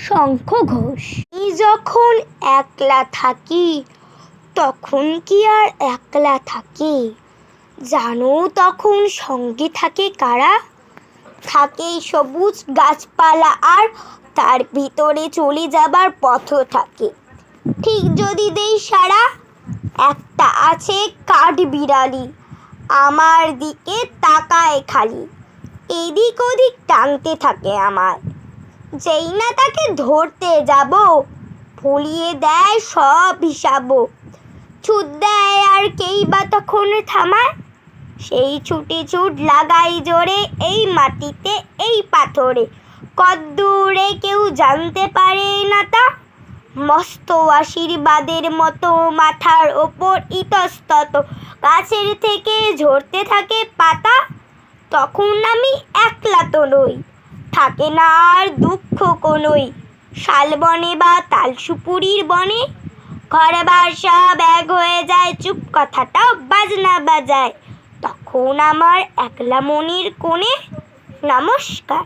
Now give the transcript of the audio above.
শঙ্খ ঘোষ। আমি যখন একলা থাকি তখন কি আর একলা থাকি, জানো তখন সঙ্গে থাকে কারা? থাকে সবুজ গাছপালা আর তার ভিতরে চলে যাবার পথও থাকে। ঠিক যদি দেই সাড়া, একটা আছে কাঠবিড়ালি, আমার দিকে তাকায় খালি, এদিক ওদিক টানতে থাকে আমায়। যেই না তাকে ধরতে যাব, ভুলিয়ে দেয় সব হিসাব। ছুট দেয় আর কেই বা তখন থামায়, সেই ছুটে ছুট লাগাই জোরে এই মাটিতে এই পাথরে। কদ্দূরে কেউ জানতে পারে না তা, মস্ত আশীর্বাদের মতো মাথার ওপর ইতস্তত গাছের থেকে ঝরতে থাকে পাতা। তখন আমি একলা তো নই, থাকে না আর দুঃখ কোনোই। শালবনে বা তালসুপুরির বনে ঘরবার সব এক হয়ে যায়, চুপ কথাটাও বাজনা বাজায়। তখন আমার একলা মনের কোণে নমস্কার।